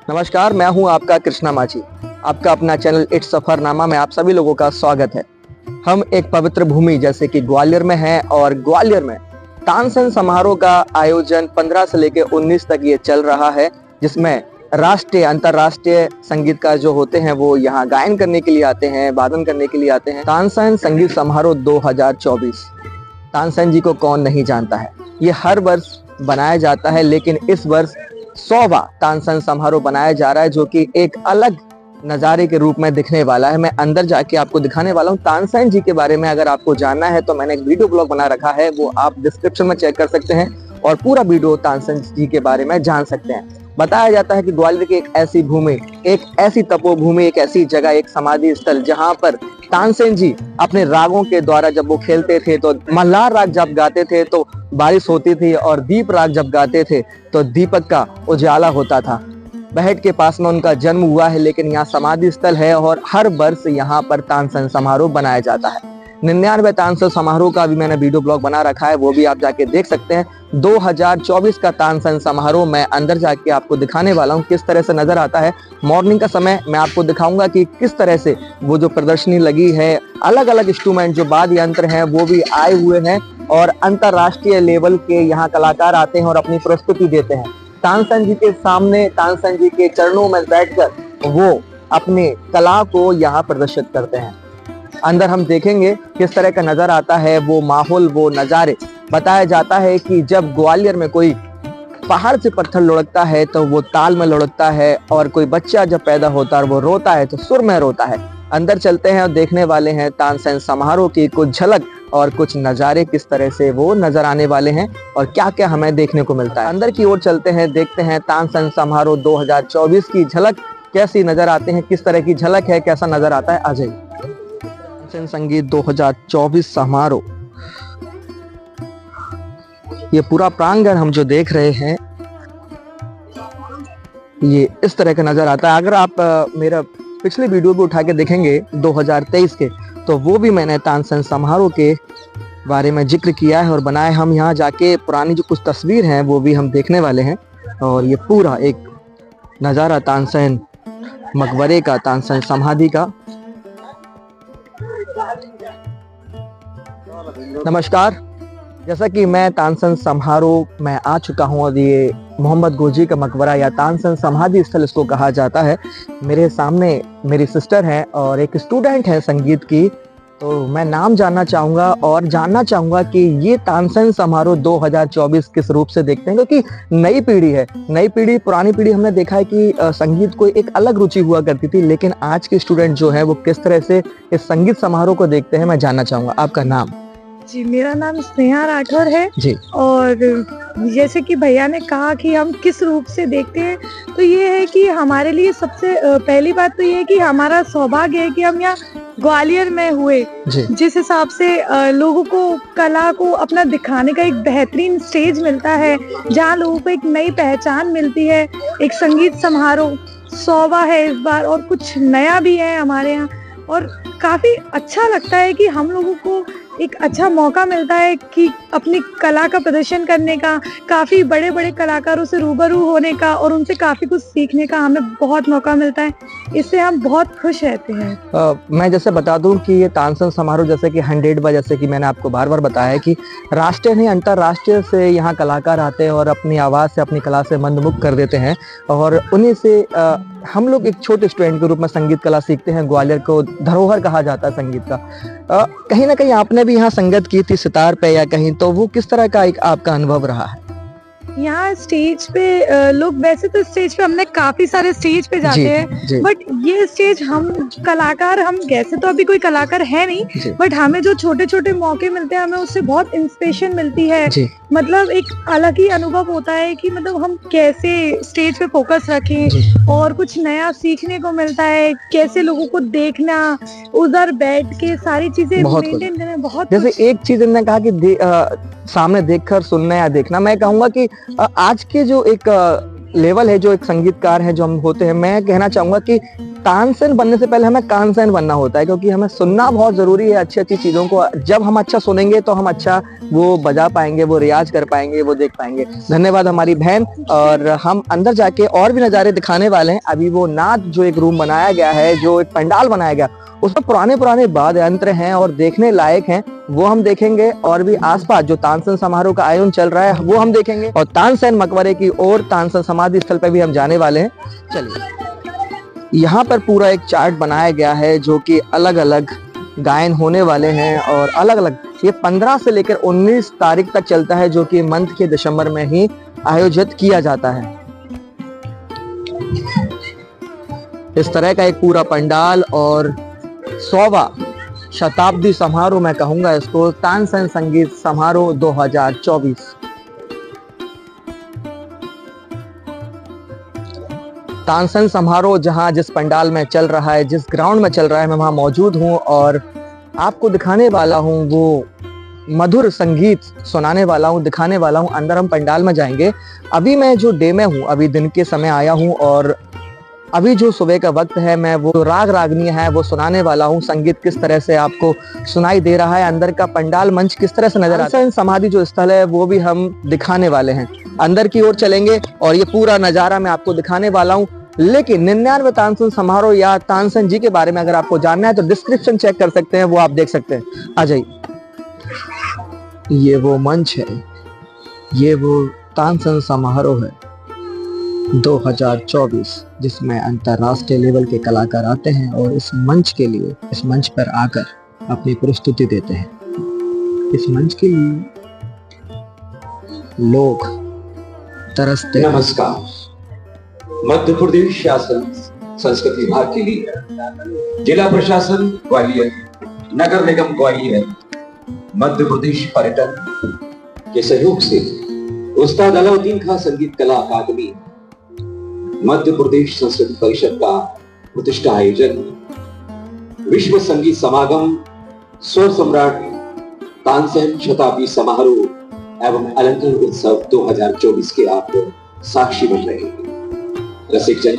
नमस्कार, मैं हूं आपका कृष्णा माझी। आपका अपना चैनल इट्स सफरनामा में आप सभी लोगों का स्वागत है। हम एक पवित्र भूमि जैसे कि ग्वालियर में हैं और ग्वालियर में तानसेन समारोह का आयोजन 15 से लेकर 19 तक ये चल रहा है, जिसमें राष्ट्रीय अंतरराष्ट्रीय संगीतकार जो होते हैं वो यहाँ गायन करने के लिए आते हैं, वादन करने के लिए आते हैं। तानसेन संगीत समारोह 2024, तानसेन जी को कौन नहीं जानता है। ये हर वर्ष बनाया जाता है, लेकिन इस वर्ष 100वां तानसेन समारोह बनाया जा रहा है, जो कि एक अलग नज़ारे के रूप में दिखने वाला है। मैं अंदर जाके आपको दिखाने वाला हूँ। तानसेन जी के बारे में अगर आपको जानना है तो मैंने एक वीडियो ब्लॉग बना रखा है, वो आप डिस्क्रिप्शन में चेक कर सकते हैं और पूरा वीडियो तानसेन जी के बारे में जान सकते हैं। बताया जाता है कि ग्वालियर की एक ऐसी भूमि, एक ऐसी तपोभूमि, एक ऐसी जगह, एक समाधि स्थल जहाँ पर तानसेन जी अपने रागों के द्वारा जब वो खेलते थे तो मल्हार राग जब गाते थे तो बारिश होती थी, और दीप राग जब गाते थे तो दीपक का उजाला होता था। बहट के पास में उनका जन्म हुआ है, लेकिन यहाँ समाधि स्थल है और हर वर्ष यहाँ पर तानसेन समारोह बनाया जाता है। 99 तानसेन समारोह का भी मैंने वीडियो ब्लॉग बना रखा है, वो भी आप जाके देख सकते हैं। 2024 का तानसेन समारोह मैं अंदर जाके आपको दिखाने वाला हूँ किस तरह से नजर आता है। मॉर्निंग का समय मैं आपको दिखाऊंगा कि किस तरह से वो जो प्रदर्शनी लगी है, अलग अलग इंस्ट्रूमेंट जो वाद्य यंत्र हैं वो भी आए हुए हैं और अंतरराष्ट्रीय लेवल के यहाँ कलाकार आते हैं और अपनी प्रस्तुति देते हैं। तानसेन जी के सामने, तानसेन जी के चरणों में बैठकर वो अपने कला को यहाँ प्रदर्शित करते हैं। अंदर हम देखेंगे किस तरह का नजर आता है वो माहौल, वो नजारे। बताया जाता है कि जब ग्वालियर में कोई पहाड़ से पत्थर लुढ़कता है तो वो ताल में लुढ़कता है, और कोई बच्चा जब पैदा होता है और वो रोता है तो सुर में रोता है। अंदर चलते हैं और देखने वाले हैं तानसेन समारोह की कुछ झलक और कुछ नज़ारे किस तरह से वो नजर आने वाले हैं और क्या क्या हमें देखने को मिलता है। अंदर की ओर चलते हैं, देखते हैं तानसेन समारोह 2024 की झलक कैसी नजर आते हैं, किस तरह की झलक है, कैसा नजर आता है। आ जाइए। तानसेन संगीत 2024 समारोह, ये पूरा प्रांगण हम जो देख रहे हैं ये इस तरह का नजर आता है। अगर आप मेरा पिछले वीडियो भी उठा के देखेंगे 2023 के, तो वो भी मैंने तानसेन समारोह के बारे में जिक्र किया है और बनाए। हम यहाँ जाके पुरानी जो कुछ तस्वीर हैं वो भी हम देखने वाले हैं, और ये पूरा एक नज़ारा तानसेन मकबरे का, तानसेन समाधि का। नमस्कार, जैसा कि मैं तानसेन समारोह में आ चुका हूँ और ये मोहम्मद गोजी का मकबरा या तानसेन समाधि स्थल इसको कहा जाता है। मेरे सामने मेरी सिस्टर हैं और एक स्टूडेंट है संगीत की, तो मैं नाम जानना चाहूँगा और जानना चाहूँगा कि ये तानसेन समारोह 2024 किस रूप से देखते हैं, क्योंकि नई पीढ़ी है, नई पीढ़ी, पुरानी पीढ़ी हमने देखा है कि संगीत को एक अलग रुचि हुआ करती थी, लेकिन आज के स्टूडेंट जो है वो किस तरह से इस संगीत समारोह को देखते हैं, मैं जानना चाहूँगा। आपका नाम? जी, मेरा नाम स्नेहा राठौर है जी। और जैसे कि भैया ने कहा कि हम किस रूप से देखते हैं, तो ये है कि हमारे लिए सबसे पहली बात तो ये है कि हमारा सौभाग्य है कि हम यहाँ ग्वालियर में हुए, जिस हिसाब से लोगों को कला को अपना दिखाने का एक बेहतरीन स्टेज मिलता है, जहाँ लोगों को एक नई पहचान मिलती है। एक संगीत समारोह 100वां है इस बार और कुछ नया भी है हमारे यहाँ, और काफी अच्छा लगता है कि हम लोगों को एक अच्छा मौका मिलता है कि अपनी कला का प्रदर्शन करने का, काफ़ी बड़े बड़े कलाकारों से रूबरू होने का और उनसे काफ़ी कुछ सीखने का हमें बहुत मौका मिलता है। इससे हम बहुत खुश रहते हैं। मैं जैसे बता दूं कि ये तानसेन समारोह जैसे कि 100 जैसे कि मैंने आपको बार बार बताया है कि राष्ट्रीय नहीं अंतरराष्ट्रीय से यहाँ कलाकार आते हैं और अपनी आवाज़ से, अपनी कला से मंत्रमुग्ध कर देते हैं, और उन्हीं से हम लोग एक छोटे स्टूडेंट के रूप में संगीत कला सीखते हैं। ग्वालियर को धरोहर कहा जाता है संगीत का। कहीं ना कहीं आपने भी यहाँ संगत की थी सितार पे या कहीं, तो वो किस तरह का एक आपका अनुभव रहा है? यहाँ स्टेज पे लोग, वैसे तो स्टेज पे हमने काफी सारे स्टेज पे जाते हैं, बट ये स्टेज हम कलाकार, हम कैसे तो अभी कोई कलाकार है नहीं, बट हमें जो छोटे छोटे मौके मिलते हैं हमें उससे बहुत इंस्पिरेशन मिलती है। मतलब एक अलग ही अनुभव होता है कि मतलब हम कैसे स्टेज पे फोकस रखें और कुछ नया सीखने को मिलता है, कैसे लोगों को देखना, उधर बैठ के सारी चीजें मेंटेन करना। बहुत जैसे एक चीज इन्होंने कहा कि सामने देखकर सुनना या देखना, मैं कहूंगा कि आज के जो एक लेवल है, जो एक संगीतकार है जो हम होते हैं, मैं कहना चाहूंगा कि तानसेन बनने से पहले हमें कानसेन बनना होता है, क्योंकि हमें सुनना बहुत जरूरी है अच्छी अच्छी चीजों को। जब हम अच्छा सुनेंगे तो हम अच्छा वो बजा पाएंगे, वो रियाज कर पाएंगे, वो देख पाएंगे। धन्यवाद हमारी बहन। और हम अंदर जाके और भी नज़ारे दिखाने वाले हैं। अभी वो नाद जो एक रूम बनाया गया है, जो एक पंडाल बनाया गया, उसमें पुराने पुराने वाद्य यंत्र हैं और देखने लायक हैं, वो हम देखेंगे। और भी आसपास जो तानसेन समारोह का आयोजन चल रहा है वो हम देखेंगे। और तानसेन मकबरे की ओर, तानसेन समाधि स्थल पर भी हम जाने वाले हैं। चलिए, यहाँ पर पूरा एक चार्ट बनाया गया है जो कि अलग अलग गायन होने वाले हैं और अलग अलग, ये 15 से लेकर 19 तारीख तक चलता है, जो कि मंथ के दिसंबर में ही आयोजित किया जाता है। इस तरह का एक पूरा पंडाल और 100वां शताब्दी समारोह, मैं कहूंगा इसको, तानसेन संगीत समारोह 2024। तानसेन समारोह जहां जिस पंडाल में चल रहा है, जिस ग्राउंड में चल रहा है, मैं वहां मौजूद हूं और आपको दिखाने वाला हूं, वो मधुर संगीत सुनाने वाला हूं, दिखाने वाला हूं। अंदर हम पंडाल में जाएंगे। अभी मैं जो डे में हूं, अभी दिन के समय आया हूं और अभी जो सुबह का वक्त है, मैं वो राग रागनी है वो सुनाने वाला हूँ। संगीत किस तरह से आपको सुनाई दे रहा है, अंदर का पंडाल मंच किस तरह से नजर आता है, समाधि जो स्थल है वो भी हम दिखाने वाले हैं। अंदर की ओर चलेंगे और ये पूरा नजारा मैं आपको दिखाने वाला हूँ। लेकिन 99 तानसेन समारोह या तानसेन जी के बारे में अगर आपको जानना है तो डिस्क्रिप्शन चेक कर सकते हैं, वो आप देख सकते हैं। आ जाइए, ये वो मंच है, ये वो तानसेन समारोह है 2024, जिसमें अंतरराष्ट्रीय लेवल के कलाकार आते हैं और इस मंच के लिए, इस मंच पर आकर अपनी प्रस्तुति देते हैं। इस मंच के लिए लोग तरसते। नमस्कार। मध्य प्रदेश शासन संस्कृति विभाग के लिए जिला प्रशासन ग्वालियर, नगर निगम ग्वालियर, मध्य प्रदेश पर्यटन के सहयोग से उस्ताद अलाउद्दीन खां संगीत कला अकादमी, मध्य प्रदेश संस्कृति परिषद का प्रतिष्ठा आयोजन विश्व संगीत समागम स्वर सम्राट तानसेन शताब्दी समारोह एवं अलंकरण उत्सव 2024 के आप साक्षी बन रहे हैं। रसिक जन,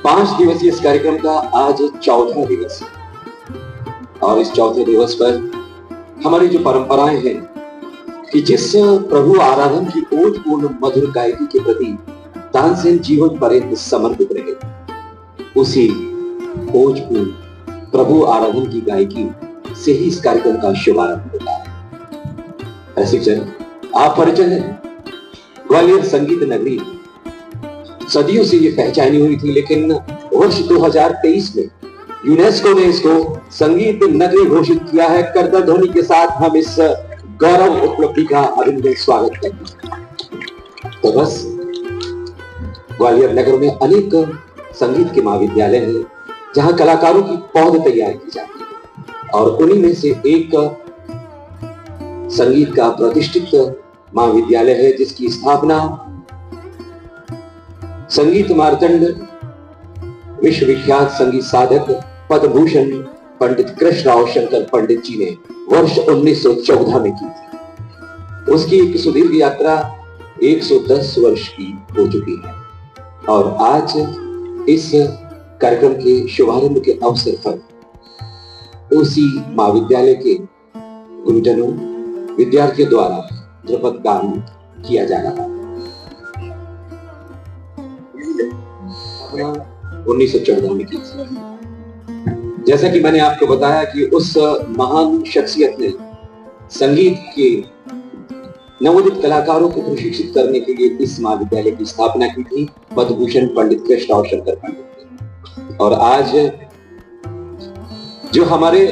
5 दिवसीय इस कार्यक्रम का आज 14वां दिवस है और इस 4थे दिवस पर हमारी जो परंपराएं हैं कि जिस प्रभु आराधन की ओजपूर्ण मधुर गायकी के प्रति तानसेन जीवन पर्यंत समर्पित रहे, उसी ओजपूर्ण प्रभु आराधन की गायकी से ही इस कार्यक्रम का शुभारंभ होता है। रसिक जन, आप परिचय हैं, ग्वालियर संगीत नगरी सदियों से ये पहचानी हुई थी, लेकिन वर्ष 2023 में यूनेस्को ने इसको संगीत नगरी घोषित किया है। करताल ध्वनि के साथ हम इस गौरव उपलब्धि का अभिनंदन स्वागत करते हैं। तो बस ग्वालियर नगर में अनेक संगीत के महाविद्यालय हैं जहां कलाकारों की पौध तैयार की जाती है और उन्हीं में से एक संगीत का प्रतिष्ठित महाविद्यालय है जिसकी स्थापना संगीत मार्तंड विश्वविख्यात संगीत साधक पद्मभूषण पंडित कृष्णराव शंकर पंडित जी ने वर्ष 1914 में की थी। उसकी एक सुदीर्घ यात्रा 110 वर्ष की हो चुकी है और आज इस कार्यक्रम के शुभारंभ के अवसर पर उसी महाविद्यालय के गुरुजनों, विद्यार्थियों द्वारा ध्रुपद गान किया जा रहा है। 1914 में की। जैसा कि मैंने आपको बताया कि उस महान शख्सियत ने संगीत के नवोदित कलाकारों को प्रशिक्षित करने के लिए इस महाविद्यालय की स्थापना की थी, पद्मभूषण पंडित कृष्णराव शंकर पंडित। और आज जो हमारे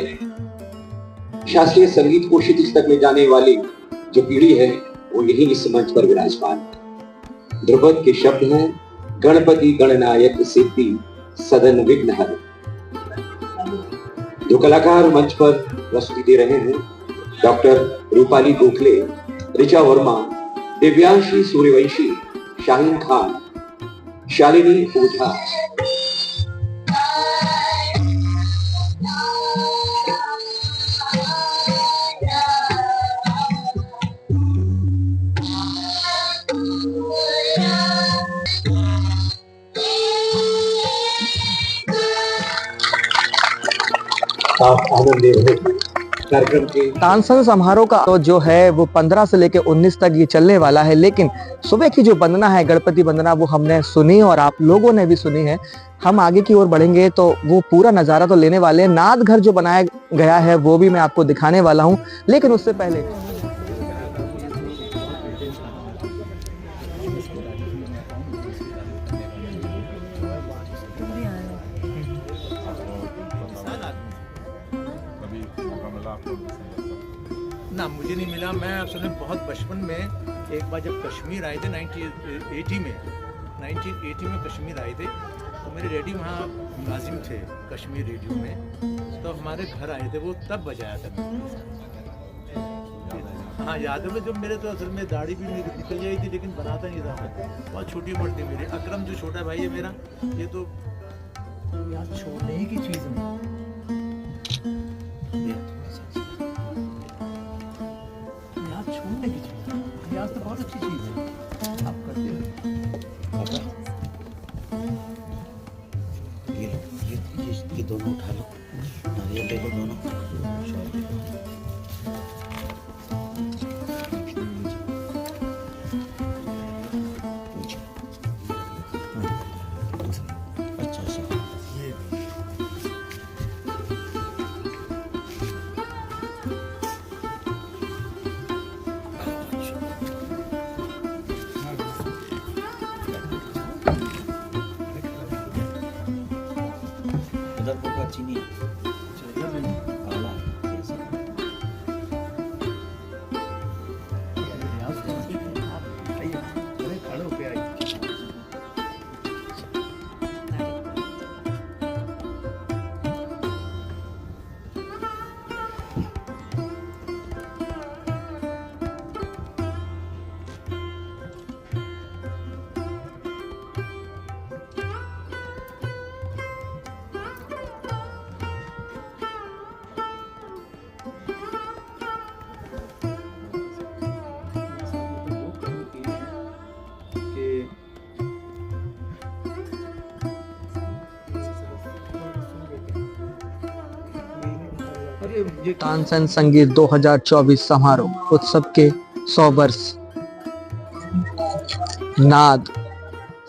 शास्त्रीय संगीत को क्षितिज तक ले जाने वाली जो पीढ़ी है वो यही इस मंच पर विराजमान है। ध्रुपद के शब्द हैं, गणपति गणनायक सिद्धि सदन विघ्नहर। जो कलाकार मंच पर प्रस्तुति दे रहे हैं डॉक्टर रूपाली गोखले, ऋचा वर्मा, दिव्यांशी सूर्यवंशी, शाहीन खान, शालिनी ओझा। आप आनंद ले रहे हैं कार्यक्रम के। तानसेन समारोह का तो जो है वो 15 से लेकर 19 तक ये चलने वाला है, लेकिन सुबह की जो वंदना है, गणपति वंदना, वो हमने सुनी और आप लोगों ने भी सुनी है। हम आगे की ओर बढ़ेंगे तो वो पूरा नज़ारा तो लेने वाले हैं। नाद घर जो बनाया गया है वो भी मैं आपको दिखाने वाला हूँ, लेकिन उससे पहले ना मुझे नहीं मिला। मैं असल में बहुत बचपन में एक बार जब कश्मीर आए थे 1980 में कश्मीर आए थे, तो मेरे डैडी वहाँ मुलाजिम थे कश्मीर रेडियो में, तो हमारे घर आए थे, वो तब बजाया था। हाँ याद है, जब मेरे तो असल में दाढ़ी भी निकल जाई थी, लेकिन बनाता नहीं था मैं, बहुत छोटी उम्र थी मेरी। अकरम जो छोटा भाई है मेरा, ये तो याद छोड़ने ही की चीज़ नहीं। याद तो बहुत अच्छी चीज़ है, आप करते हो। ये दोनों उठा लो, नारियल ले लो दोनों। अच्छा सा उधर को चीनी काला ऐसे। खड़े होके आई। तानसेन संगीत 2024 समारोह उत्सव के 100 वर्ष। नाद,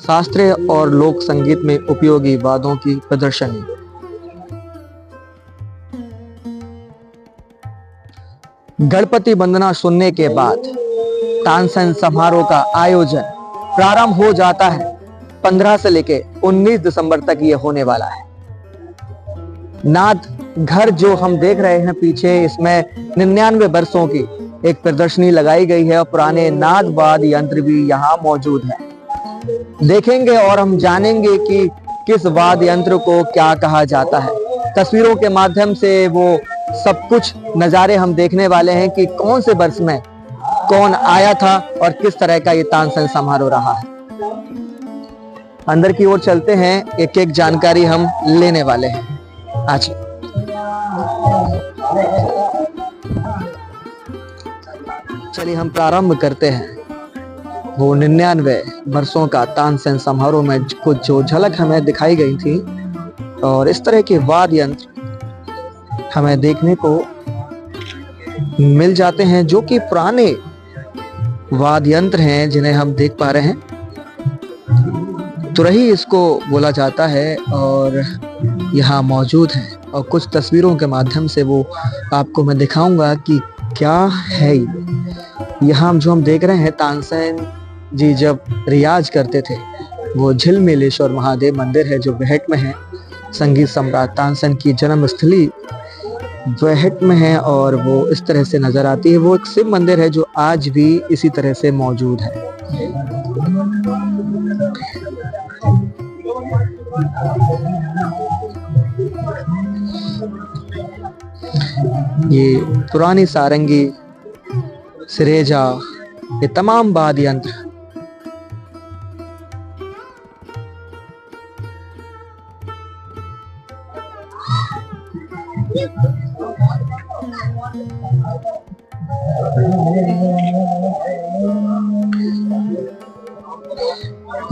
शास्त्रीय और लोक संगीत में उपयोगी वाद्यों की प्रदर्शनी। गणपति वंदना सुनने के बाद तानसेन समारोह का आयोजन प्रारंभ हो जाता है। 15 से लेकर 19 दिसंबर तक ये होने वाला है। नाद घर जो हम देख रहे हैं पीछे, इसमें 99 वर्षों की एक प्रदर्शनी लगाई गई है और पुराने नाद वाद्य यंत्र भी यहाँ मौजूद है। देखेंगे और हम जानेंगे कि किस वाद्य यंत्र को क्या कहा जाता है। तस्वीरों के माध्यम से वो सब कुछ नज़ारे हम देखने वाले हैं कि कौन से वर्ष में कौन आया था और किस तरह का ये तानसेन समारोह रहा है। अंदर की ओर चलते हैं, एक एक जानकारी हम लेने वाले हैं आज। चलिए हम प्रारंभ करते हैं। वो 99 वर्षों का तानसेन समारोह में कुछ जो झलक हमें दिखाई गई थी और इस तरह के वाद्य यंत्र हमें देखने को मिल जाते हैं जो कि पुराने वाद्य यंत्र हैं जिन्हें हम देख पा रहे हैं। तुरही इसको बोला जाता है और यहाँ मौजूद है और कुछ तस्वीरों के माध्यम से वो आपको मैं दिखाऊंगा कि क्या है। यहाँ जो हम देख रहे हैं, तानसेन जी जब रियाज करते थे, वो झिलमिलेश्वर महादेव मंदिर है जो बेहट में है। संगीत सम्राट तानसेन की जन्मस्थली बेहट में है और वो इस तरह से नजर आती है। वो एक शिव मंदिर है जो आज भी इसी तरह से मौजूद है। ये पुरानी सारंगी, सिरेजा, ये तमाम वाद्य यंत्र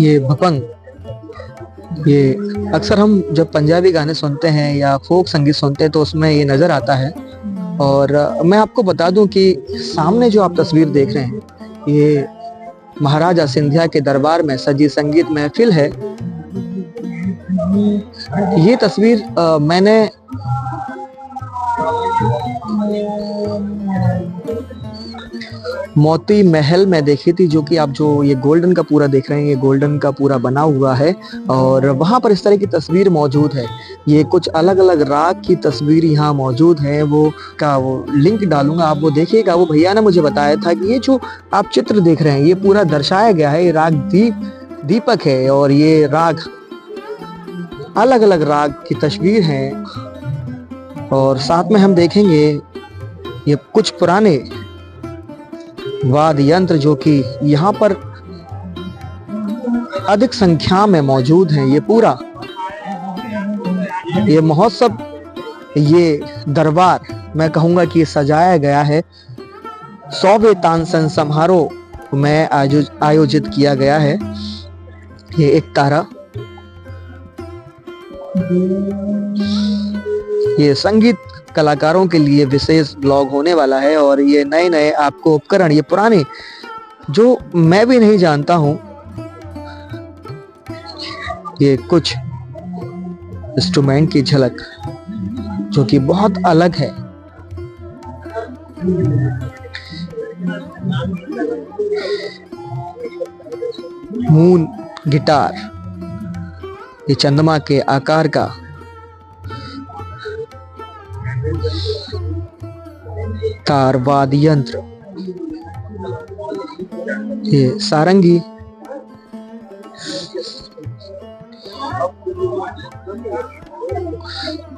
ये भपंग ये अक्सर हम जब पंजाबी गाने सुनते हैं या फोक संगीत सुनते हैं तो उसमें ये नज़र आता है। और मैं आपको बता दूं कि सामने जो आप तस्वीर देख रहे हैं ये महाराजा सिंधिया के दरबार में सजी संगीत महफिल है। ये तस्वीर मैंने मोती महल में देखी थी, जो कि आप जो ये गोल्डन का पूरा देख रहे हैं, ये गोल्डन का पूरा बना हुआ है और वहां पर इस तरह की तस्वीर मौजूद है। ये कुछ अलग अलग राग की तस्वीर यहाँ मौजूद है, वो लिंक डालूंगा, आप वो देखिएगा। वो भैया ने मुझे बताया था कि ये जो आप चित्र देख रहे हैं ये पूरा दर्शाया गया है, ये राग दीपक है और ये राग अलग अलग राग की तस्वीर है। और साथ में हम देखेंगे ये कुछ पुराने वाद्य यंत्र जो कि यहाँ पर अधिक संख्या में मौजूद हैं। ये पूरा ये महोत्सव, ये दरबार मैं कहूँगा कि सजाया गया है 100वें तानसेन समारोह में आयोजित किया गया है। ये एक तारा, ये संगीत कलाकारों के लिए विशेष ब्लॉग होने वाला है और ये नए नए आपको उपकरण, ये पुराने जो मैं भी नहीं जानता हूं, ये कुछ इंस्ट्रूमेंट की झलक जो कि बहुत अलग है। मून गिटार, ये चंद्रमा के आकार का तार वाद्य यंत्र, ये सारंगी,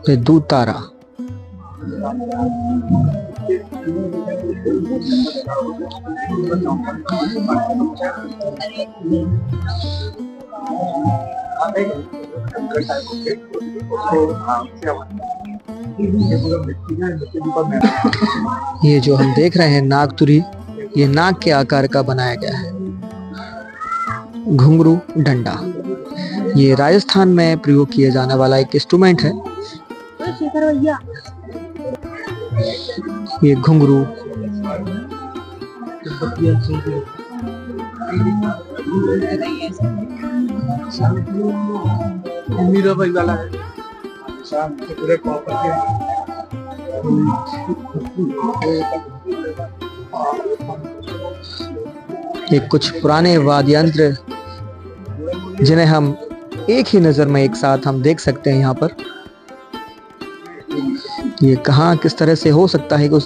ये दूध तारा, ये जो हम देख रहे हैं नागतुरी, ये नाग के आकार का बनाया गया है। घुंघरू डंडा, ये राजस्थान में प्रयोग किया जाने वाला एक इंस्ट्रूमेंट है। ये घुंघरू, वाला है। ये कुछ पुराने वाद्य यंत्र जिन्हें हम एक ही नजर में एक साथ हम देख सकते हैं यहाँ पर। ये कहाँ किस तरह से हो सकता है कि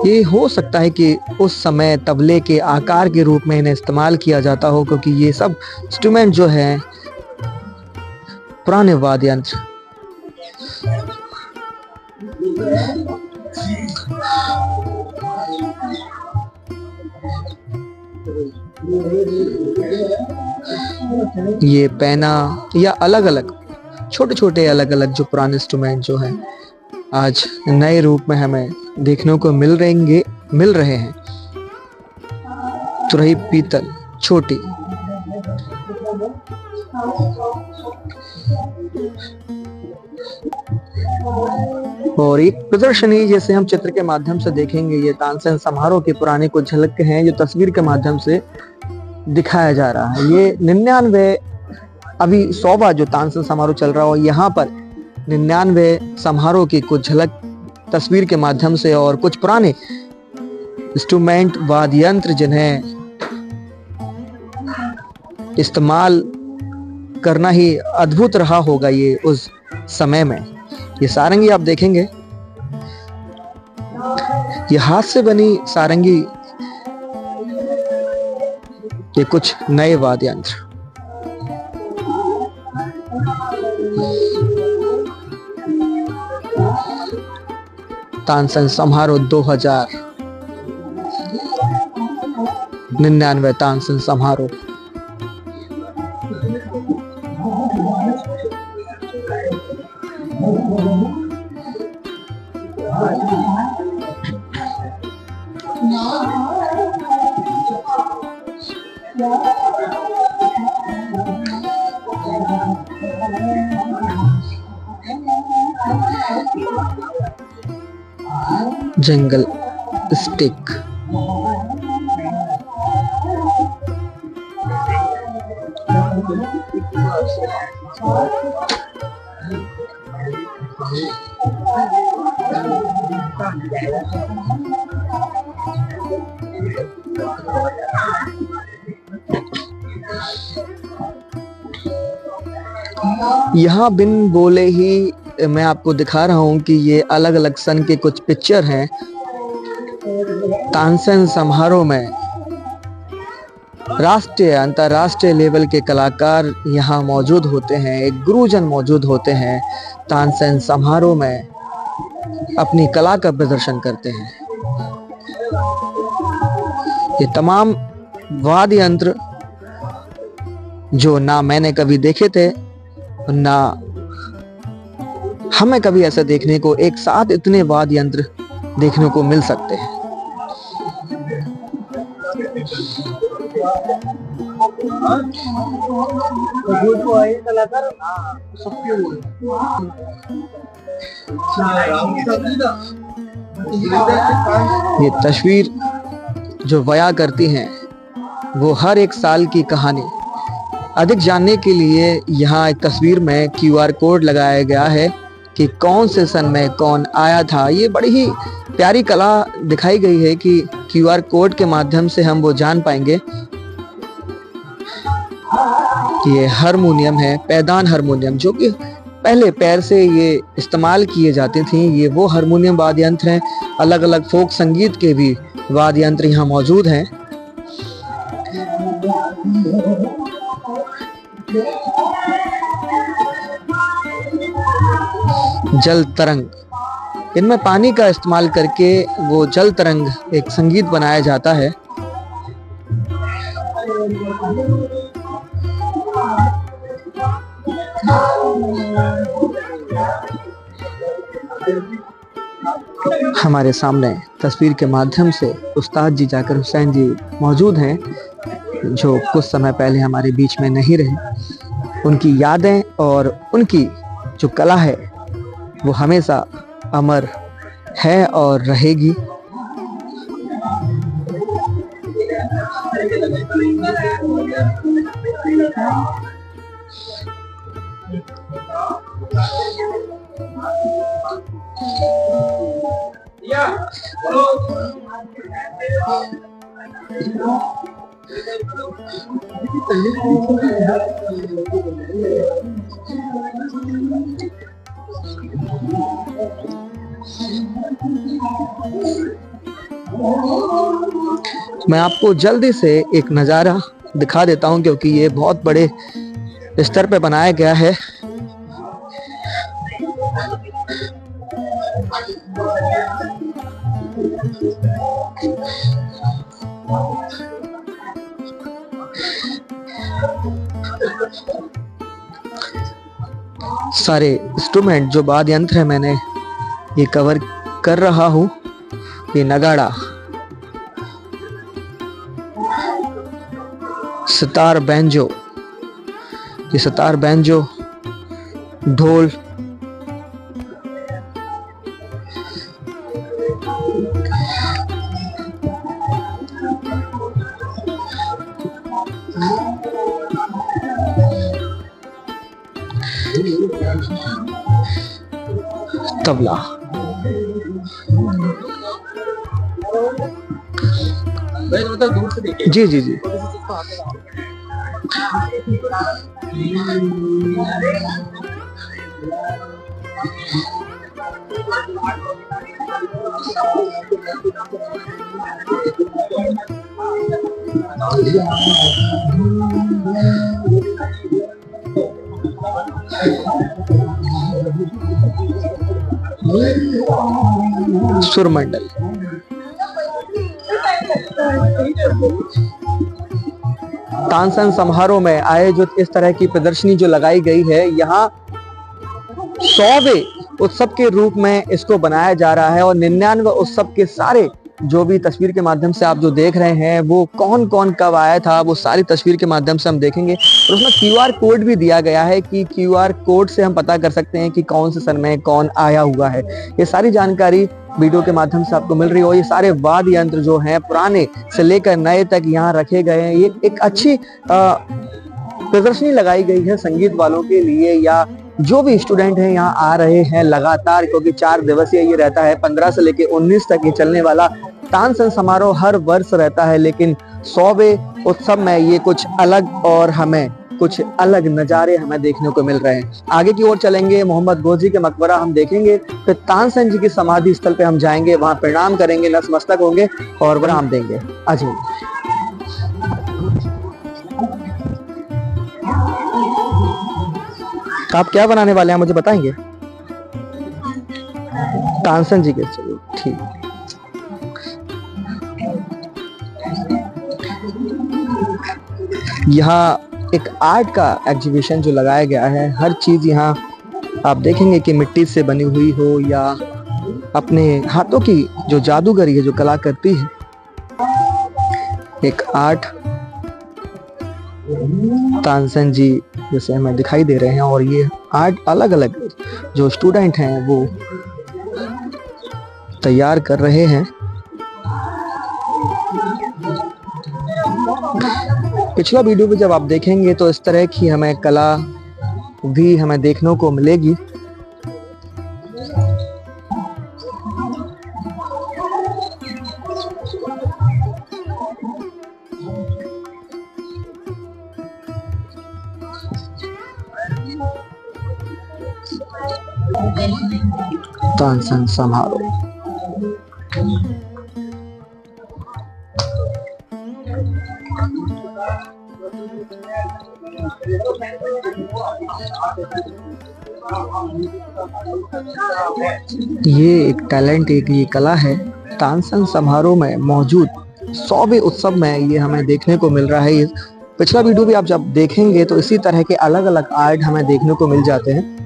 ये हो सकता है कि उस समय तबले के आकार के रूप में इन्हें इस्तेमाल किया जाता हो, क्योंकि ये सब इंस्ट्रूमेंट जो है पुराने वाद्य यंत्र। ये पैना या अलग अलग छोटे छोटे अलग अलग जो पुराने इंस्ट्रूमेंट जो हैं आज नए रूप में हमें देखने को मिल रहे हैं। तुरही पीतल छोटी, और एक प्रदर्शनी जैसे हम चित्र के माध्यम से देखेंगे। ये तानसेन समारोह के पुराने कुछ झलक हैं जो तस्वीर के माध्यम से दिखाया जा रहा है। ये 99 अभी 100वां जो तानसेन समारोह चल रहा हो, यहाँ पर 99 समारोह की कुछ झलक तस्वीर के माध्यम से, और कुछ पुराने इंस्ट्रूमेंट वाद्य यंत्र जिन्हें इस्तेमाल करना ही अद्भुत रहा होगा ये उस समय में। ये सारंगी आप देखेंगे, ये हाथ से बनी सारंगी, ये कुछ नए वाद्य यंत्र। तानसेन समारोह 2099 तानसेन समारोह। जंगल स्टिक। यहाँ बिन बोले ही मैं आपको दिखा रहा हूँ कि ये अलग अलग सन के कुछ पिक्चर हैं। तानसेन समारोह में राष्ट्रीय अंतर्राष्ट्रीय लेवल के कलाकार यहाँ मौजूद होते हैं, एक गुरुजन मौजूद होते हैं, तानसेन समारोह में अपनी कला का प्रदर्शन करते हैं। ये तमाम वाद्य यंत्र जो ना मैंने कभी देखे थे, ना हमें कभी ऐसा देखने को एक साथ इतने वाद्य यंत्र देखने को मिल सकते हैं। ये तस्वीर जो बयां करती हैं वो हर एक साल की कहानी। अधिक जानने के लिए यहाँ एक तस्वीर में QR कोड लगाया गया है कि कौन से सन में कौन आया था। ये बड़ी ही प्यारी कला दिखाई गई है कि QR कोड के माध्यम से हम वो जान पाएंगे कि ये हारमोनियम है, पैदान हारमोनियम, जो कि पहले पैर से ये इस्तेमाल किए जाते थे। ये वो हारमोनियम वाद्य यंत्र हैं। अलग अलग फोक संगीत के भी वाद्य यंत्र यहाँ मौजूद हैं। जल तरंग, इनमें पानी का इस्तेमाल करके वो जल तरंग एक संगीत बनाया जाता है। हमारे सामने तस्वीर के माध्यम से उस्ताद जी जाकिर हुसैन जी मौजूद हैं, जो कुछ समय पहले हमारे बीच में नहीं रहे। उनकी यादें और उनकी जो कला है वो हमेशा अमर है और रहेगी। मैं आपको जल्दी से एक नज़ारा दिखा देता हूं, क्योंकि ये बहुत बड़े स्तर पे बनाया गया है। सारे इंस्ट्रूमेंट जो वाद्य यंत्र है मैंने ये कवर कर रहा हूं। ये नगाड़ा, सितार बैंजो, ये सितार बैंजो, ढोल, तबला, जी जी जी, सुरमंडल। तानसेन समारोह में आयोजित इस तरह की प्रदर्शनी जो लगाई गई है, यहाँ 100वें उत्सव के रूप में इसको बनाया जा रहा है और 99 उत्सव के सारे जो भी तस्वीर के माध्यम से आप जो देख रहे हैं वो कौन कौन कब आया था, वो सारी तस्वीर के माध्यम से हम देखेंगे। और उसमें QR कोड भी दिया गया है कि QR कोड से हम पता कर सकते हैं कि कौन से सन में कौन आया हुआ है। ये सारी जानकारी वीडियो के माध्यम से आपको मिल रही हो। ये सारे वाद्य यंत्र जो हैं पुराने से लेकर नए तक यहाँ रखे गए हैं। ये एक अच्छी प्रदर्शनी लगाई गई है संगीत वालों के लिए, या जो भी स्टूडेंट हैं यहाँ आ रहे हैं लगातार, क्योंकि 4 दिवसीय ये रहता है। 15 से लेकर 19 तक ये चलने वाला तानसेन समारोह हर वर्ष रहता है, लेकिन 100वें उत्सव में ये कुछ अलग और हमें कुछ अलग नज़ारे हमें देखने को मिल रहे हैं। आगे की ओर चलेंगे, मोहम्मद घोष जी के मकबरा हम देखेंगे, फिर तानसेन जी की समाधि स्थल पे हम जाएंगे, वहां प्रणाम करेंगे, नतमस्तक होंगे और विराम देंगे। अजय आप क्या बनाने वाले हैं मुझे बताएंगे? तानसेन जी के, चलिए ठीक। यहाँ एक आर्ट का एग्जीबिशन जो लगाया गया है, हर चीज यहाँ आप देखेंगे कि मिट्टी से बनी हुई हो या अपने हाथों की जो जादूगरी है, जो कला करती है, एक आर्ट तानसेन जी जैसे हमें दिखाई दे रहे हैं। और ये आर्ट अलग अलग जो स्टूडेंट हैं वो तैयार कर रहे हैं। पिछला वीडियो भी जब आप देखेंगे तो इस तरह की हमें कला भी हमें देखने को मिलेगी। तानसेन समारोह ये एक टैलेंट, एक ये कला है। तानसेन समारोह में मौजूद 100वें उत्सव में ये हमें देखने को मिल रहा है। पिछला वीडियो भी आप जब देखेंगे तो इसी तरह के अलग अलग आर्ट हमें देखने को मिल जाते हैं।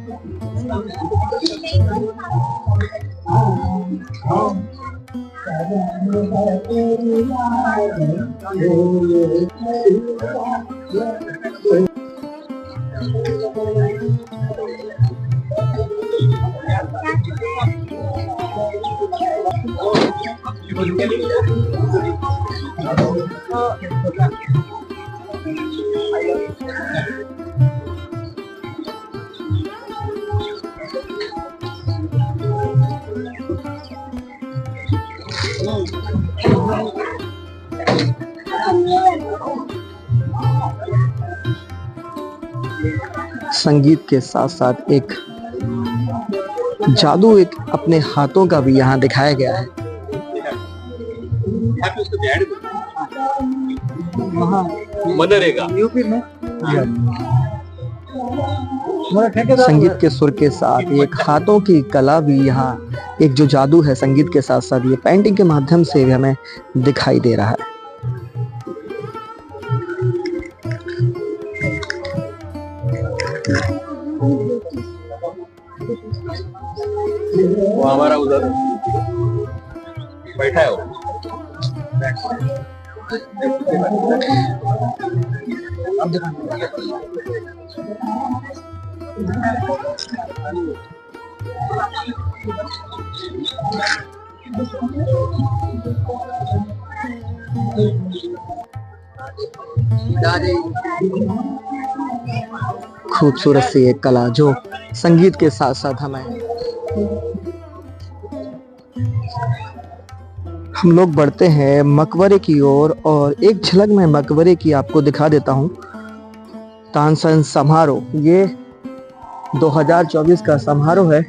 संगीत के साथ साथ एक जादू, एक अपने हाथों का भी यहाँ दिखाया गया है। यूपी में संगीत के सुर के साथ एक हाथों की कला भी, यहाँ एक जो जादू है संगीत के साथ साथ ये पेंटिंग के माध्यम से भी हमें दिखाई दे रहा है। वो हमारा उधर बैठा है वो। खूबसूरत सी एक कला जो संगीत के साथ साथ हम लोग बढ़ते हैं मकबरे की ओर और एक झलक में मकबरे की आपको दिखा देता हूं। तानसेन समारोह ये 2024 का समारोह है।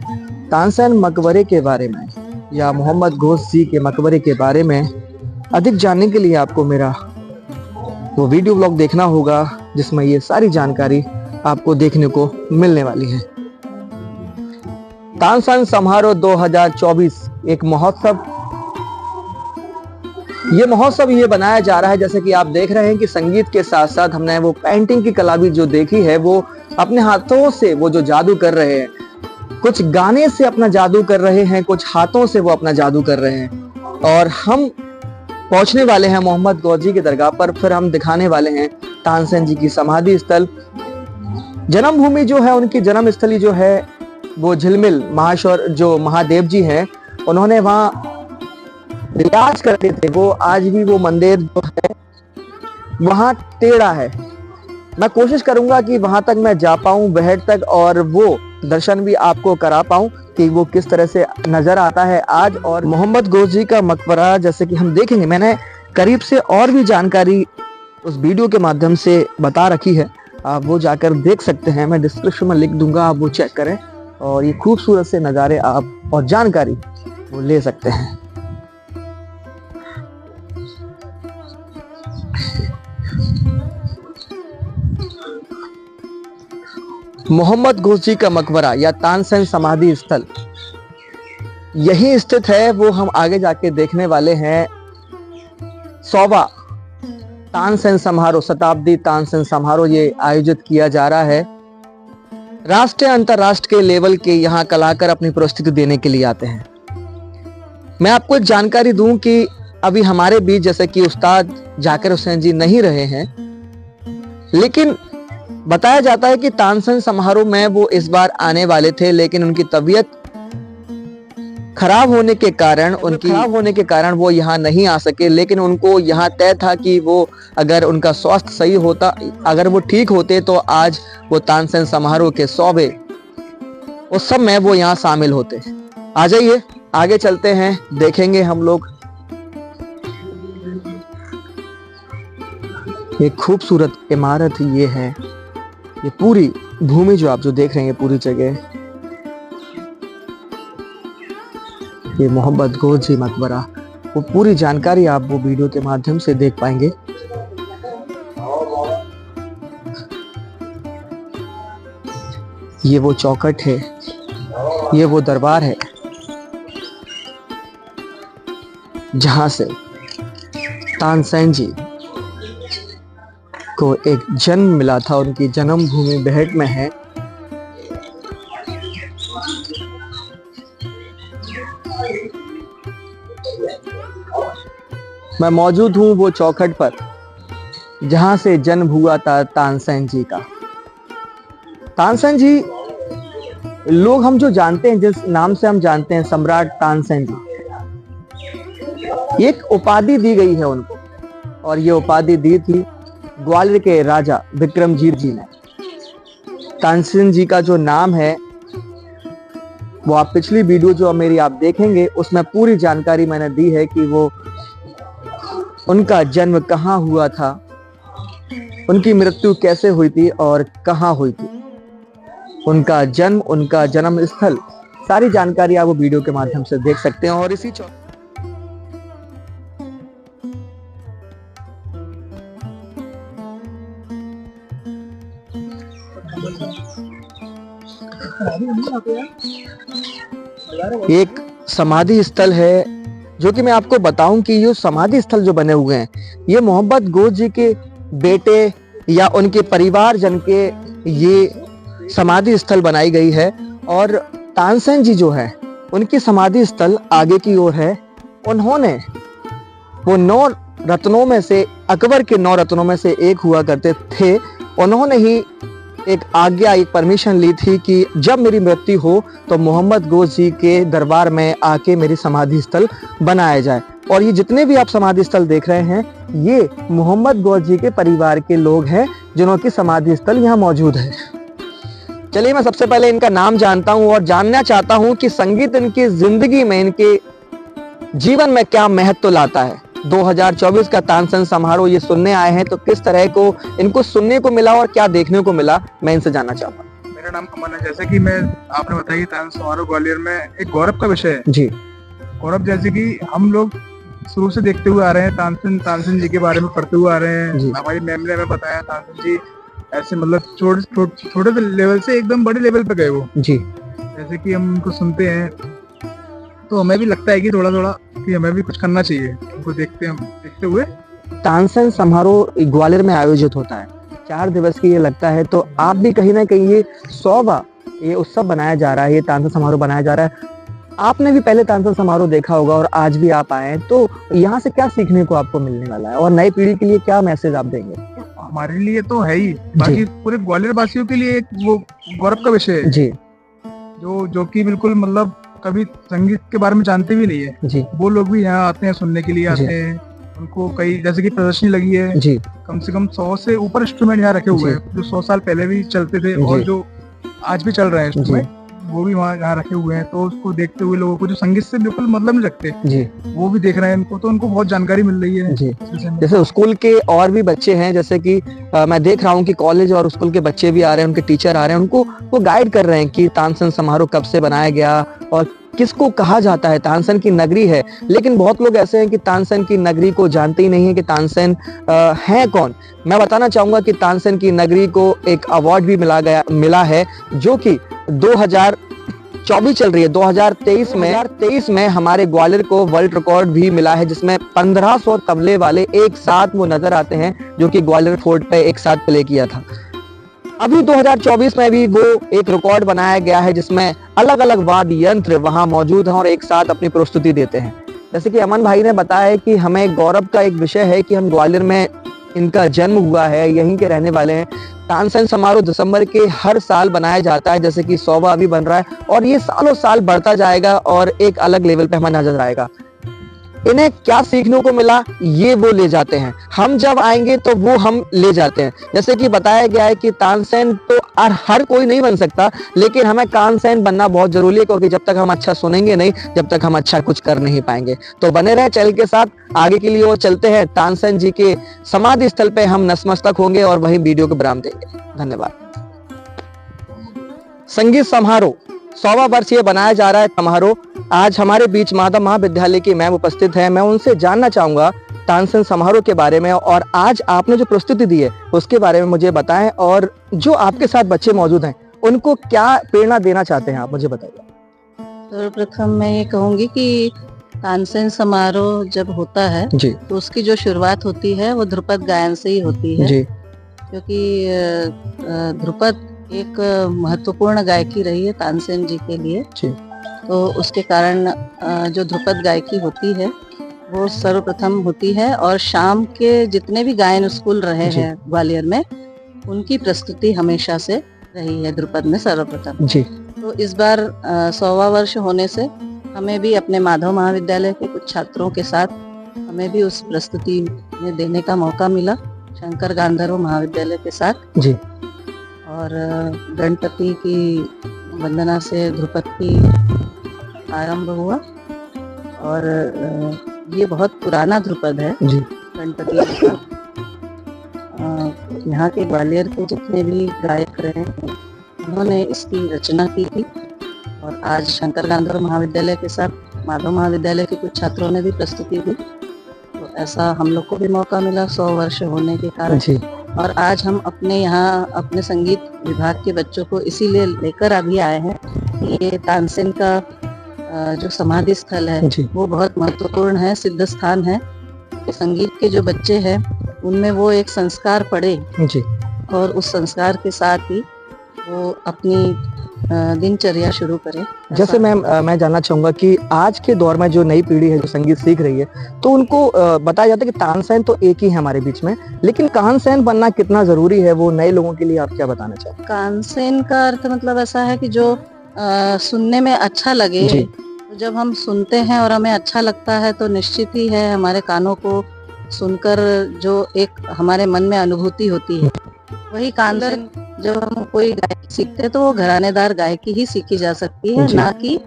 तानसेन मकबरे के बारे में या मोहम्मद घोष जी के मकबरे के बारे में अधिक जानने के लिए आपको मेरा वो वीडियो ब्लॉग देखना होगा, जिसमें ये सारी जानकारी आपको देखने को मिलने वाली है। तानसेन समारोह 2024 एक महोत्सव, ये महोत्सव ये बनाया जा रहा है, जैसे कि आप देख रहे हैं कि संगीत के साथ साथ हमने वो पेंटिंग की कला भी जो देखी है, वो अपने हाथों से वो जो जादू कर रहे हैं, कुछ गाने से अपना जादू कर रहे हैं, कुछ हाथों से वो अपना जादू कर रहे हैं। और हम पहुंचने वाले हैं मोहम्मद गौस जी की दरगाह पर। फिर हम दिखाने वाले हैं तानसेन जी की समाधि स्थल। जन्मभूमि जो है, उनकी जन्म स्थली जो है वो झिलमिल महाशौर जो महादेव जी हैं, उन्होंने वहाँ रियाज करते थे। वो आज भी वो मंदिर जो है वहाँ टेढ़ा है। मैं कोशिश करूंगा कि वहां तक मैं जा पाऊं बेहद तक, और वो दर्शन भी आपको करा पाऊं कि वो किस तरह से नजर आता है आज। और मोहम्मद गौस जी का मकबरा जैसे कि हम देखेंगे, मैंने करीब से और भी जानकारी उस वीडियो के माध्यम से बता रखी है, आप वो जाकर देख सकते हैं। मैं डिस्क्रिप्शन में लिख दूंगा, आप वो चेक करें और ये खूबसूरत से नज़ारे आप और जानकारी वो ले सकते हैं। मोहम्मद गौस जी का मकबरा या तानसेन समाधि स्थल यही स्थित है। वो हम आगे जाके देखने वाले हैं। 100वां तानसेन समारोह, शताब्दी तानसेन समारोह ये आयोजित किया जा रहा है। राष्ट्रीय अंतरराष्ट्रीय के लेवल के यहाँ कलाकार अपनी प्रस्तुति देने के लिए आते हैं। मैं आपको एक जानकारी दूं कि अभी हमारे बीच जैसे कि उस्ताद जाकिर हुसैन जी नहीं रहे हैं, लेकिन बताया जाता है कि तानसेन समारोह में वो इस बार आने वाले थे, लेकिन उनकी तबीयत खराब होने के कारण वो यहाँ नहीं आ सके। लेकिन उनको यहाँ तय था कि वो अगर उनका स्वास्थ्य सही होता, अगर वो ठीक होते तो आज वो तानसेन समारोह के 100वें उत्सव में वो यहाँ शामिल होते। आ जाइए आगे चलते हैं, देखेंगे हम लोग ये खूबसूरत इमारत। ये है, ये पूरी भूमि जो आप जो देख रहे हैं, ये पूरी जगह ये मोहम्मद गौस जी मकबरा। वो पूरी जानकारी आप वो वीडियो के माध्यम से देख पाएंगे। ये वो चौखट है, ये वो दरबार है जहां से तानसेन जी को एक जन्म मिला था। उनकी जन्मभूमि बेहट में है। मैं मौजूद हूं वो चौखट पर जहां से जन्म हुआ था तानसेन जी का। तानसेन जी लोग हम जो जानते हैं, जिस नाम से हम जानते हैं सम्राट तानसेन जी, एक उपाधि दी गई है उनको, और ये उपाधि दी थी ग्वालियर के राजा विक्रमजीत जी ने। तानसेन जी का जो नाम है वो आप पिछली वीडियो जो मेरी आप देखेंगे उसमें पूरी जानकारी मैंने दी है कि वो उनका जन्म कहाँ हुआ था, उनकी मृत्यु कैसे हुई थी और कहाँ हुई थी, उनका जन्म, उनका जन्म स्थल, सारी जानकारी आप वो वीडियो के माध्यम से देख सकते हैं। और इसी एक समाधि स्थल है जो कि मैं आपको बताऊं कि ये समाधि स्थल जो बने हुए हैं, ये मोहम्मद गौस जी के बेटे या उनके परिवार जन के ये समाधि स्थल बनाई गई है। और तानसेन जी जो है उनकी समाधि स्थल आगे की ओर है। उन्होंने वो 9 रत्नों में से, अकबर के 9 रत्नों में से एक हुआ करते थे। उन्होंने ही एक आज्ञा, एक परमिशन ली थी कि जब मेरी मृत्यु हो तो मोहम्मद गौस जी के दरबार में आके मेरी समाधि स्थल बनाया जाए। और ये जितने भी आप समाधि स्थल देख रहे हैं, ये मोहम्मद गौस जी के परिवार के लोग हैं जिन्होंने समाधि स्थल यहाँ मौजूद है। चलिए मैं सबसे पहले इनका नाम जानता हूँ और जानना चाहता हूँ कि संगीत इनकी जिंदगी में, इनके जीवन में क्या महत्व लाता है। 2024 का तानसेन समारोह ये सुनने आए हैं, तो किस तरह को इनको सुनने को मिला और क्या देखने को मिला, मैं इनसे जानना चाहता हूँ। मेरा नाम अमन है। जैसे कि मैं आपने बताया तानसेन समारोह ग्वालियर में एक गौरव का विषय है जी। गौरव, जैसे कि हम लोग शुरू से देखते हुए आ रहे हैं, तानसेन जी के बारे में पढ़ते हुए आ रहे हैं। हमारी मैम ने हमें बताया तानसेन जी ऐसे मतलब छोटे लेवल से एकदम बड़े लेवल पे गए वो जी। जैसे कि हम उनको सुनते हैं तो हमें भी लगता है कि थोड़ा थोड़ा कि हमें भी कुछ करना चाहिए उनको देखते हुए। तानसेन समारोह ग्वालियर में आयोजित होता है, 4 दिवस की ये लगता है। तो आप भी कहीं ना कहीं ये 100वां ये उत्सव बनाया जा रहा है, ये तानसेन समारोह बनाया जा रहा है, आपने भी पहले तानसेन समारोह देखा होगा और आज भी आप आए हैं, तो यहाँ से क्या सीखने को आपको मिलने वाला है और नई पीढ़ी के लिए क्या मैसेज आप देंगे? हमारे लिए तो है ही, बाकी पूरे ग्वालियर वासियों के लिए एक वो गौरव का विषय है जी, जो कि बिल्कुल मतलब कभी संगीत के बारे में जानते भी नहीं है जी, वो लोग भी यहाँ आते हैं, सुनने के लिए आते हैं। उनको कई जैसे कि प्रदर्शनी लगी है, जी, कम से कम 100 से ऊपर इंस्ट्रूमेंट यहाँ रखे हुए हैं जो 100 साल पहले भी चलते थे और जी। जो आज भी चल रहे हैं इंस्ट्रूमेंट, वो भी वहाँ यहाँ रखे हुए हैं। तो उसको देखते हुए लोगों को जो संगीत से बिल्कुल मतलब नहीं रखते, जी, वो भी देख रहे हैं इनको, तो उनको बहुत जानकारी मिल रही है जी। इस विषय में। जैसे स्कूल के और भी बच्चे हैं, जैसे कि मैं देख रहा हूँ कि कॉलेज और स्कूल के बच्चे भी आ रहे हैं, उनके टीचर आ रहे हैं, उनको वो गाइड कर रहे हैं कि तानसेन समारोह कब से बनाया गया और किसको कहा जाता है। तानसेन की नगरी है, लेकिन बहुत लोग ऐसे हैं कि तानसेन की नगरी को जानते ही नहीं है कि तानसेन है कौन। मैं बताना चाहूंगा कि तानसेन की नगरी को एक अवार्ड भी मिला है, जो कि 2024 चल रही है। 2023 में हमारे ग्वालियर को वर्ल्ड रिकॉर्ड भी मिला है, जिसमें 1500 तबले वाले एक साथ वो नजर आते हैं, जो कि ग्वालियर फोर्ट पे एक साथ प्ले किया था। अभी 2024 में भी वो एक रिकॉर्ड बनाया गया है, जिसमें अलग अलग वाद्य यंत्र वहां मौजूद हैं और एक साथ अपनी प्रस्तुति देते हैं। जैसे कि अमन भाई ने बताया है कि हमें गौरव का एक विषय है कि हम ग्वालियर में इनका जन्म हुआ है, यहीं के रहने वाले हैं। तानसेन समारोह दिसंबर के हर साल बनाया जाता है, जैसे कि 100वां अभी बन रहा है और ये सालों साल बढ़ता जाएगा और एक अलग लेवल पे हमें नजर आएगा। इन्हें क्या सीखने को मिला, ये वो ले जाते हैं। हम जब आएंगे तो वो हम ले जाते हैं। जैसे कि बताया गया है कि तानसेन तो हर कोई नहीं बन सकता, लेकिन हमें कानसेन बनना बहुत जरूरी है, क्योंकि जब तक हम अच्छा सुनेंगे नहीं, जब तक हम अच्छा कुछ कर नहीं पाएंगे। तो बने रहे चैनल के साथ, आगे के लिए वो चलते हैं। तानसेन जी के समाधि स्थल पे हम नतमस्तक होंगे और वहीं वीडियो को विराम देंगे। धन्यवाद। संगीत समारोह 100वां वर्ष ये बनाया जा रहा है समारोह। आज हमारे बीच माधव महाविद्यालय की मैम उपस्थित है। मैं उनसे जानना चाहूंगा तानसेन समारोह के बारे में, और आज आपने जो प्रस्तुति दी है उसके बारे में मुझे बताएं, और जो आपके साथ बच्चे मौजूद हैं उनको क्या प्रेरणा देना चाहते हैं, आप मुझे बताइए। सर्वप्रथम मैं ये कहूंगी कि तानसेन समारोह जब होता है जी, तो उसकी जो शुरुआत होती है वो ध्रुपद गायन से ही होती है, जी, क्योंकि ध्रुपद एक महत्वपूर्ण गायकी रही है तानसेन जी के लिए। जी, तो उसके कारण जो ध्रुपद गायकी होती है वो सर्वप्रथम होती है, और शाम के जितने भी गायन स्कूल रहे जी। हैं ग्वालियर में, उनकी प्रस्तुति हमेशा से रही है ध्रुपद में सर्वप्रथम। जी, तो इस बार 100वां वर्ष होने से हमें भी अपने माधव महाविद्यालय के कुछ छात्रों के साथ हमें भी उस प्रस्तुति में देने का मौका मिला, शंकर गांधर्व महाविद्यालय के साथ। जी, और गणपति की वंदना से ध्रुपद की आरंभ हुआ, और ये बहुत पुराना ध्रुपद है जी, गणपति जी का। यहाँ के ग्वालियर के जितने भी गायक रहे हैं उन्होंने इसकी रचना की थी, और आज शंकर गांधर्व महाविद्यालय के साथ माधव महाविद्यालय के कुछ छात्रों ने भी प्रस्तुति दी। तो ऐसा हम लोग को भी मौका मिला 100 वर्ष होने के कारण। जी, और आज हम अपने यहाँ अपने संगीत विभाग के बच्चों को इसीलिए लेकर अभी आए हैं कि ये तानसेन का जो समाधि स्थल है जी, वो बहुत महत्वपूर्ण है, सिद्ध स्थान है। संगीत के जो बच्चे हैं उनमें वो एक संस्कार पड़े, जी। और उस संस्कार के साथ ही वो अपनी दिनचर्या शुरू करें। जैसे मैं जानना चाहूंगा कि आज के दौर में जो नई पीढ़ी है जो संगीत सीख रही है, तो उनको बताया जाता है कि तानसेन तो एक ही है हमारे बीच में, लेकिन कानसेन बनना कितना जरूरी है, वो नए लोगों के लिए आप क्या बताना चाहते हैं? कानसेन का अर्थ मतलब ऐसा है कि जो सुनने में अच्छा लगे। जी। तो जब हम सुनते हैं और हमें अच्छा लगता है तो निश्चित ही है हमारे कानों को सुनकर जो एक हमारे मन में अनुभूति होती है, वही कानसेन। जब हम कोई गायकी सीखते हैं तो वो घरानेदार गायकी ही सीखी जा सकती है, जी। ना कि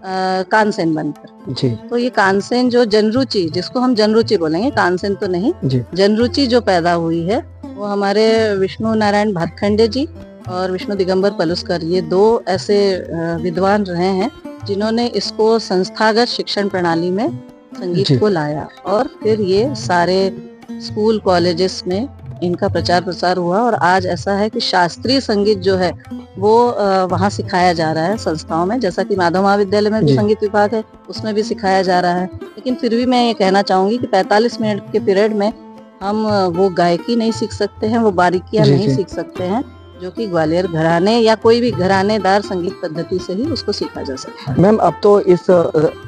कानसेन बनकर। जी, तो ये कानसेन जो जनरुचि, जिसको हम जनरुचि बोलेंगे, कानसेन तो नहीं, जी, जनरुचि जो पैदा हुई है वो हमारे विष्णु नारायण भातखंडे जी और विष्णु दिगंबर पलुस्कर, ये दो ऐसे विद्वान रहे हैं जिन्होंने इसको संस्थागत शिक्षण प्रणाली में जी। संगीत को लाया, और फिर ये सारे स्कूल कॉलेजेस में इनका प्रचार प्रसार हुआ। और आज ऐसा है कि शास्त्रीय संगीत जो है वो वहाँ सिखाया जा रहा है संस्थाओं में, जैसा कि माधव महाविद्यालय में भी जी। संगीत विभाग है, उसमें भी सिखाया जा रहा है। लेकिन फिर भी मैं ये कहना चाहूंगी कि 45 मिनट के पीरियड में हम वो गायकी नहीं सीख सकते हैं, वो बारीकियां जी, नहीं जी। सीख सकते हैं जो कि ग्वालियर घराने या कोई भी घरानेदार संगीत पद्धति से ही उसको सीखा जा सकता है। मैम, अब तो इस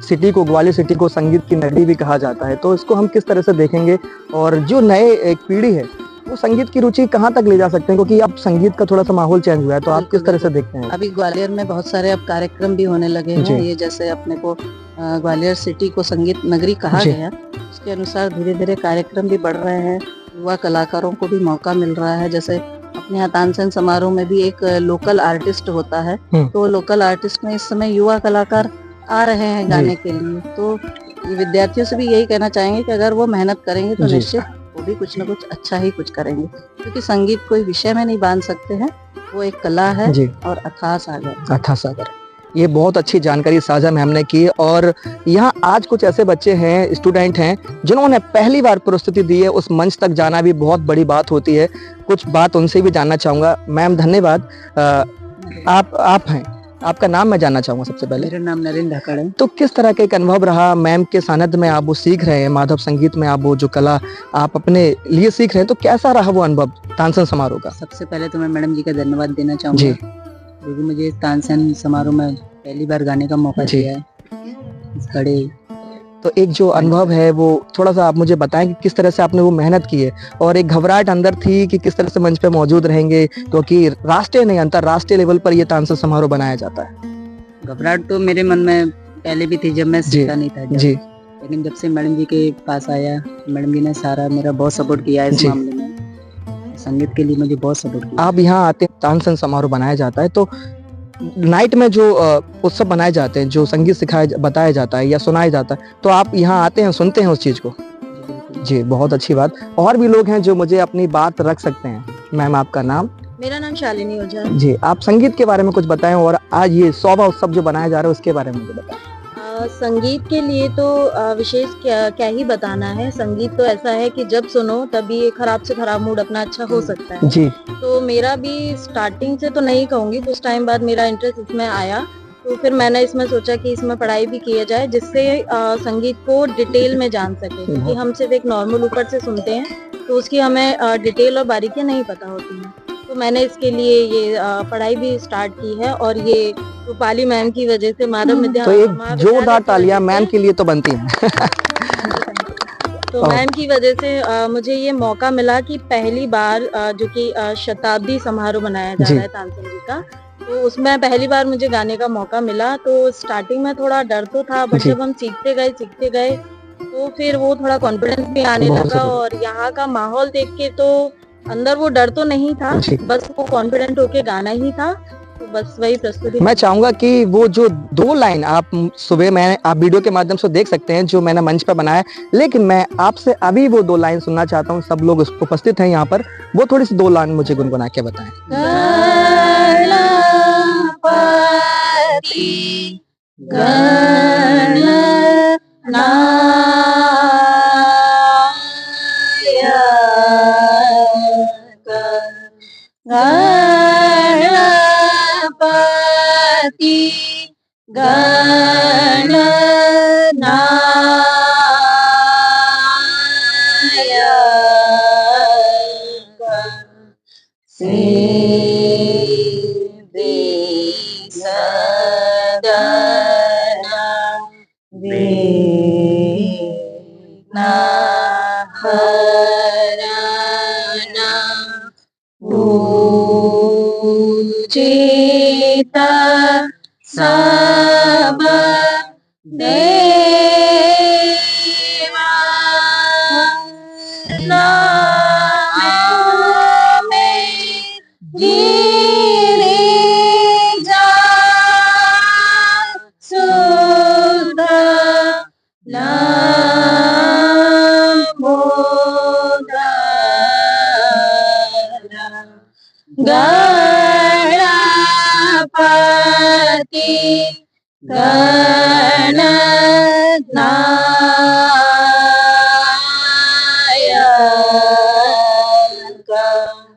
सिटी को, ग्वालियर सिटी को संगीत की नगरी भी कहा जाता है, तो इसको हम किस तरह से देखेंगे और जो नए एक पीढ़ी है वो संगीत की रुचि कहाँ तक ले जा सकते हैं, क्योंकि अब संगीत का थोड़ा सा माहौल चेंज हुआ है, तो आप किस तरह से देखते हैं? अभी ग्वालियर में बहुत सारे अब कार्यक्रम भी होने लगे हैं। ये जैसे अपने को ग्वालियर सिटी को संगीत नगरी कहा गया, उसके अनुसार धीरे धीरे कार्यक्रम भी बढ़ रहे हैं, युवा कलाकारों को भी मौका मिल रहा है। जैसे अपने यहाँ तानसेन समारोह में भी एक लोकल आर्टिस्ट होता है, तो लोकल आर्टिस्ट में इस समय युवा कलाकार आ रहे हैं गाने के लिए। तो विद्यार्थियों से भी यही कहना चाहेंगे कि अगर वो मेहनत करेंगे तो निश्चित वो भी कुछ न कुछ अच्छा ही कुछ करेंगे, क्योंकि संगीत कोई विषय में नहीं बांध सकते हैं, वो एक कला है और अथाह सागर। ये बहुत अच्छी जानकारी साझा मैम ने की। और यहाँ आज कुछ ऐसे बच्चे हैं, स्टूडेंट हैं, जिन्होंने पहली बार प्रस्तुति दी है, उस मंच तक जाना भी बहुत बड़ी बात होती है। कुछ बात उनसे भी जानना चाहूंगा। मैम धन्यवाद। आप हैं, आपका नाम मैं जानना चाहूंगा सबसे पहले। मेरा नाम नरेंद्र धाकड़ है। तो किस तरह का एक अनुभव रहा मैम के सानिध्य में, आप वो सीख रहे हैं माधव संगीत में, आप वो जो कला आप अपने लिए सीख रहे हैं, तो कैसा रहा वो अनुभव तानसेन समारोह का? सबसे पहले तो मैं मैडम जी का धन्यवाद देना चाहूंगा, क्योंकि मुझे तानसेन समारोह में पहली बार गाने का मौका दिया है। बड़े तो एक जो अनुभव है वो थोड़ा सा आप मुझे बताएं कि किस तरह से आपने वो मेहनत की है, और एक घबराहट अंदर थी कि किस तरह से मंच पे मौजूद रहेंगे, क्योंकि राष्ट्रीय नहीं अंतरराष्ट्रीय लेवल पर ये तानसेन समारोह बनाया जाता है। घबराहट तो मेरे मन में पहले भी थी जब मैं सीखा नहीं था जी, लेकिन जब से मैडम जी के पास आया, मैडम जी ने सारा मेरा बहुत सपोर्ट किया इस मामले में, संगीत के लिए मुझे बहुत सपोर्ट किया। आप यहाँ आते हैं, तानसेन समारोह बनाया जाता है, तो नाइट में जो उत्सव बनाए जाते हैं, जो संगीत बताया जाता है या सुनाया जाता है, तो आप यहाँ आते हैं, सुनते हैं उस चीज को? जी, बहुत अच्छी बात। और भी लोग हैं जो मुझे अपनी बात रख सकते हैं। मैम आपका नाम? मेरा नाम शालिनी ओझा। जी, आप संगीत के बारे में कुछ बताएं, और आज ये शोभा उत्सव जो बनाया जा रहा है उसके बारे में मुझे बताएं। संगीत के लिए तो विशेष क्या ही बताना है। संगीत तो ऐसा है कि जब सुनो तभी खराब से खराब मूड अपना अच्छा हो सकता है जी। तो मेरा भी स्टार्टिंग से तो नहीं कहूँगी, कुछ टाइम बाद मेरा इंटरेस्ट इसमें आया, तो फिर मैंने इसमें सोचा कि इसमें पढ़ाई भी किया जाए, जिससे संगीत को डिटेल में जान सके, क्योंकि हम सिर्फ एक नॉर्मल ऊपर से सुनते हैं तो उसकी हमें डिटेल और बारीकियां नहीं पता होती हैं। तो मैंने इसके लिए ये पढ़ाई भी स्टार्ट की है, और ये रूपाली मैम की वजह से माधव तो एक जोरदार तालियां मैम के लिए तो बनती हैं। तो मैम की वजह से मुझे ये मौका मिला कि पहली बार जो कि शताब्दी समारोह बनाया जा रहा है तानसेन जी का, तो उसमें पहली बार मुझे गाने का मौका मिला। तो स्टार्टिंग में थोड़ा डर तो था, बट जब हम सीखते गए तो फिर वो थोड़ा कॉन्फिडेंस भी आने लगा, और यहाँ का माहौल देख के तो अंदर वो डर तो नहीं था, बस वो कॉन्फिडेंट होके गाना ही था। तो बस वही प्रस्तुति। मैं चाहूंगा कि वो जो 2 लाइन आप सुबह में आप वीडियो के माध्यम से देख सकते हैं जो मैंने मंच पर बनाया, लेकिन मैं आपसे अभी वो 2 लाइन सुनना चाहता हूँ। सब लोग उपस्थित हैं यहाँ पर, वो थोड़ी सी 2 लाइन मुझे गुनगुना के बताएं। सब देवा नामे गिरिजा सुध गणपति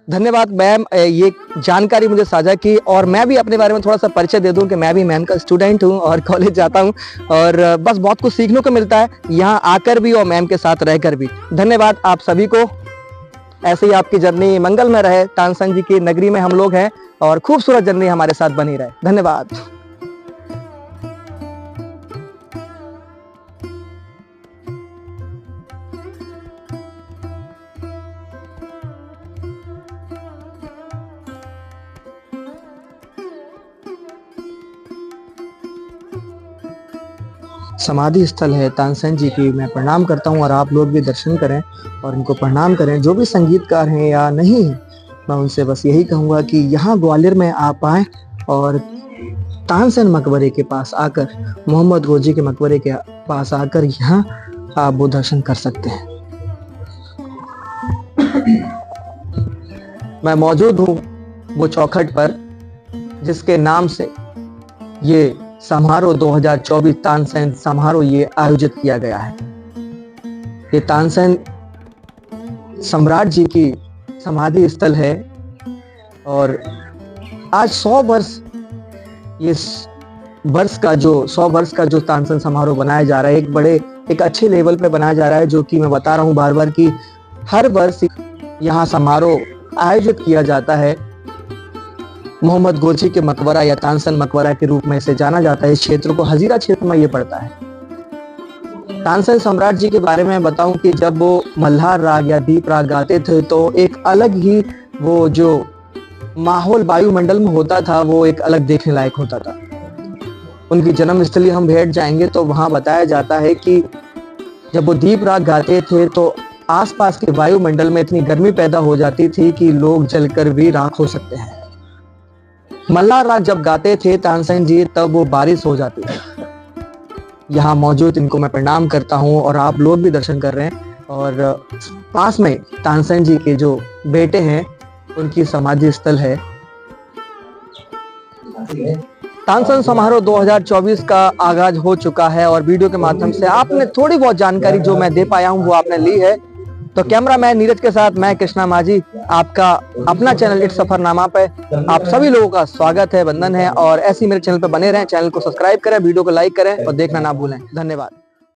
धन्यवाद मैम, ये जानकारी मुझे साझा की। और मैं भी अपने बारे में थोड़ा सा परिचय दे दूं कि मैं भी मैम का स्टूडेंट हूं और कॉलेज जाता हूं, और बस बहुत कुछ सीखने को मिलता है यहाँ आकर भी और मैम के साथ रहकर भी। धन्यवाद आप सभी को। ऐसे ही आपकी जर्नी मंगलमय रहे। तानसेन जी की नगरी में हम लोग हैं और खूबसूरत जर्नी हमारे साथ बनी रहे। धन्यवाद। समाधि स्थल है तानसेन जी की, मैं प्रणाम करता हूँ और आप लोग भी दर्शन करें और इनको प्रणाम करें। जो भी संगीतकार हैं या नहीं हैं, मैं उनसे बस यही कहूँगा कि यहाँ ग्वालियर में आप आएँ और तानसेन मकबरे के पास आकर, मोहम्मद गोजी के मकबरे के पास आकर यहाँ आप वो दर्शन कर सकते हैं। मैं मौजूद हूँ वो चौखट पर जिसके नाम से ये समारोह 2024 तानसेन समारोह ये आयोजित किया गया है। ये तानसेन सम्राट जी की समाधि स्थल है और आज 100 वर्ष ये वर्ष का जो तानसेन समारोह बनाया जा रहा है, एक अच्छे लेवल पे बनाया जा रहा है, जो कि मैं बता रहा हूँ बार बार कि हर वर्ष यहाँ समारोह आयोजित किया जाता है। मोहम्मद गोजी के मकबरा या तानसेन मकबरा के रूप में इसे जाना जाता है। इस क्षेत्र को हजीरा क्षेत्र में ये पड़ता है। तानसेन सम्राट जी के बारे में बताऊं कि जब वो मल्हार राग या दीप राग गाते थे तो एक अलग ही वो जो माहौल वायुमंडल में होता था वो एक अलग देखने लायक होता था। उनकी जन्मस्थली हम भेंट जाएंगे तो वहां बताया जाता है कि जब वो दीप राग गाते थे तो आसपास के वायुमंडल में इतनी गर्मी पैदा हो जाती थी कि लोग जलकर भी राख हो सकते हैं। मल्हार राग जब गाते थे तानसेन जी तब वो बारिश हो जाती है। यहाँ मौजूद इनको मैं प्रणाम करता हूँ और आप लोग भी दर्शन कर रहे हैं। और पास में तानसेन जी के जो बेटे हैं उनकी समाधि स्थल है। तानसेन समारोह 2024 का आगाज हो चुका है और वीडियो के माध्यम से आपने थोड़ी बहुत जानकारी जो मैं दे पाया हूँ वो आपने ली है। तो कैमरामैन नीरज के साथ मैं कृष्णा माझी, आपका अपना चैनल इट्स सफरनामा पे आप सभी लोगों का स्वागत है, वंदन है। और ऐसे ही मेरे चैनल पे बने रहें, चैनल को सब्सक्राइब करें, वीडियो को लाइक करें और देखना ना भूलें। धन्यवाद।